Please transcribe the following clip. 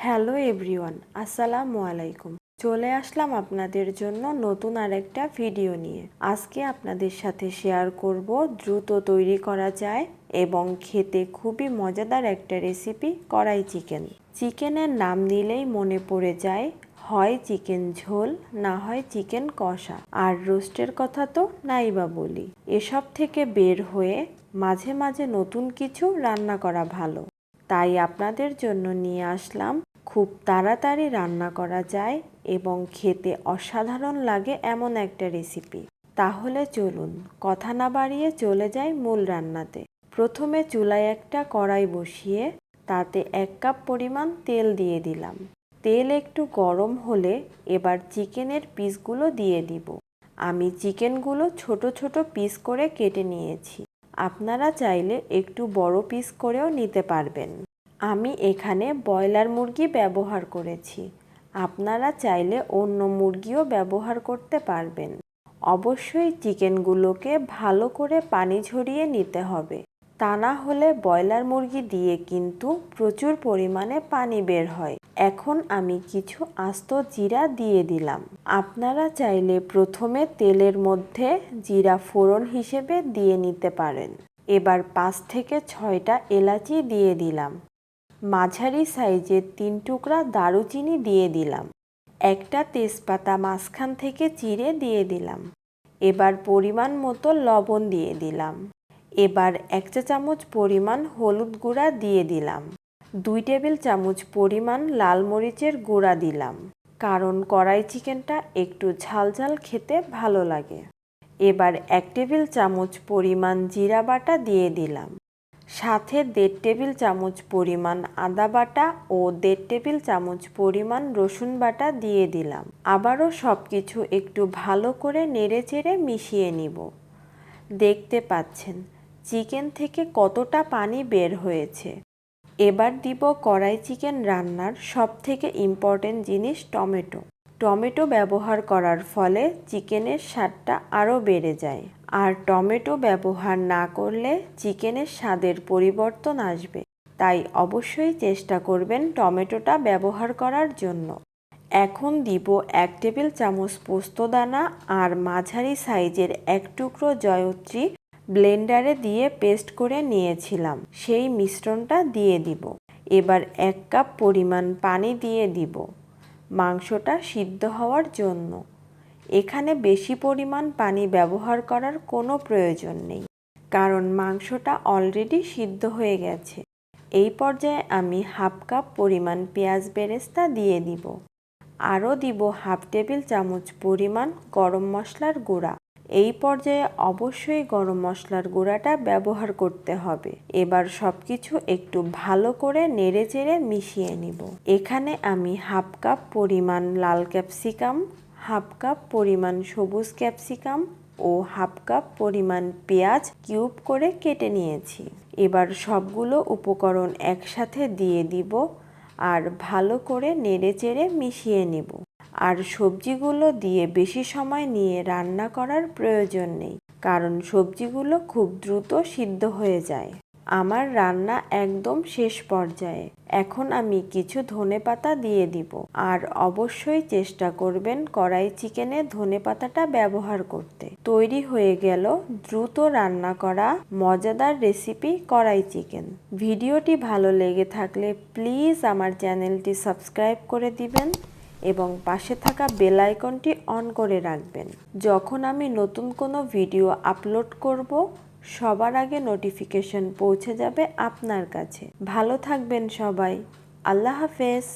Hello everyone, আসসালামু আলাইকুম। চলে আসলাম আপনাদের জন্য নতুন আরেকটা ভিডিও নিয়ে। আজকে আপনাদের সাথে শেয়ার করব দ্রুত তৈরি করা যায় এবং খেতে খুবই মজাদার একটা রেসিপি, কড়াই চিকেন। চিকেনের নাম নিলেই মনে পড়ে যায় হয় চিকেন ঝোল, না হয় চিকেন কষা, আর রোস্টের কথা তো নাই বা বলি। এসব থেকে বের হয়ে মাঝে মাঝে নতুন কিছু রান্না করা ভালো। তাই আপনাদের জন্য নিয়ে আসলাম খুব তাড়াতাড়ি রান্না করা যায় এবং খেতে অসাধারণ লাগে এমন একটা রেসিপি। তাহলে চলুন কথা না বাড়িয়ে চলে যাই মূল রান্নাতে। প্রথমে চুলায় একটা কড়াই বসিয়ে তাতে 1 কাপ পরিমাণ তেল দিয়ে দিলাম। তেল একটু গরম হলে এবার চিকেনের পিসগুলো দিয়ে দিব। আমি চিকেনগুলো ছোট ছোট পিস করে কেটে নিয়েছি। আপনারা চাইলে একটু বড় পিস করেও নিতে পারবেন। আমি এখানে ব্রয়লার মুরগি ব্যবহার করেছি। আপনারা চাইলে অন্য মুরগিও ব্যবহার করতে পারবেন। অবশ্যই চিকেনগুলোকে ভালো করে পানি ঝরিয়ে নিতে হবে, তা না হলে ব্রয়লার মুরগি দিয়ে কিন্তু প্রচুর পরিমাণে পানি বের হয়। এখন আমি কিছু আস্ত জিরা দিয়ে দিলাম। আপনারা চাইলে প্রথমে তেলের মধ্যে জিরা ফোড়ন হিসেবে দিয়ে নিতে পারেন। এবার 5 থেকে 6টা এলাচি দিয়ে দিলাম। মাঝারি সাইজের 3 টুকরা দারুচিনি দিয়ে দিলাম। একটা তেজপাতা মাঝখান থেকে চিড়ে দিয়ে দিলাম। এবার পরিমাণ মতো লবণ দিয়ে দিলাম। এবার 1 চা চামচ পরিমাণ হলুদ গুঁড়া দিয়ে দিলাম। 2 টেবিল চামচ পরিমাণ লাল মরিচের গুঁড়া দিলাম, কারণ কড়াই চিকেনটা একটু ঝালঝাল খেতে ভালো লাগে। এবার 1 টেবিল চামচ পরিমাণ জিরা বাটা দিয়ে দিলাম। সাথে 1.5 টেবিল চামচ পরিমাণ আদা বাটা ও 1.5 টেবিল চামচ পরিমাণ রসুন বাটা দিয়ে দিলাম। আবারও সব কিছু একটু ভালো করে নেড়েচেড়ে মিশিয়ে নিব। দেখতে পাচ্ছেন চিকেন থেকে কতটা পানি বের হয়েছে। এবার দিব কড়াই চিকেন রান্নার সবথেকে ইম্পর্টেন্ট জিনিস, টমেটো। টমেটো ব্যবহার করার ফলে চিকেনের স্বাদটা আরও বেড়ে যায়। আর টমেটো ব্যবহার না করলে চিকেনের স্বাদের পরিবর্তন আসবে। তাই অবশ্যই চেষ্টা করবেন টমেটোটা ব্যবহার করার জন্য। এখন দিব 1 টেবিল চামচ পোস্তদানা আর মাঝারি সাইজের 1 টুকরো জয়ত্রী ব্লেন্ডারে দিয়ে পেস্ট করে নিয়েছিলাম, সেই মিশ্রণটা দিয়ে দিব। এবার 1 কাপ পরিমাণ পানি দিয়ে দিব মাংসটা সিদ্ধ হওয়ার জন্য। এখানে বেশি পরিমাণ পানি ব্যবহার করার কোনো প্রয়োজন নেই, কারণ মাংসটা অলরেডি সিদ্ধ হয়ে গেছে। এই পর্যায়ে আমি 1/2 কাপ পরিমাণ পেঁয়াজ বেরেস্তা দিয়ে দিব। আরও দিব 1/2 টেবিল চামচ পরিমাণ গরম মশলার গুঁড়া। এই পর্যায়ে অবশ্যই গরম মশলার গুঁড়াটা ব্যবহার করতে হবে। এবার সব কিছু একটু ভালো করে নেড়েচেড়ে মিশিয়ে নিব। এখানে আমি 1/2 কাপ পরিমাণ লাল ক্যাপসিকাম, 1/2 কাপ পরিমাণ সবুজ ক্যাপসিকাম ও 1/2 কাপ পরিমাণ পেঁয়াজ কিউব করে কেটে নিয়েছি। এবার সবগুলো উপকরণ একসাথে দিয়ে দিব আর ভালো করে নেড়েচেড়ে মিশিয়ে নিব। আর সবজিগুলো দিয়ে বেশি সময় নিয়ে রান্না করার প্রয়োজন নেই, কারণ সবজিগুলো খুব দ্রুত সিদ্ধ হয়ে যায়। আমার রান্না একদম শেষ পর্যায়ে। এখন আমি কিছু ধনেপাতা দিয়ে দিব। আর অবশ্যই চেষ্টা করবেন কড়াই চিকেনে ধনেপাতাটা ব্যবহার করতে। তৈরি হয়ে গেল দ্রুত রান্না করা মজাদার রেসিপি, কড়াই চিকেন। ভিডিওটি ভালো লেগে থাকলে প্লিজ আমার চ্যানেলটি সাবস্ক্রাইব করে দিবেন এবং পাশে থাকা বেল আইকনটি অন করে রাখবেন। যখন আমি নতুন কোনো ভিডিও আপলোড করব, সবার আগে নোটিফিকেশন পৌঁছে যাবে আপনার কাছে। ভালো থাকবেন সবাই। আল্লাহ হাফেজ।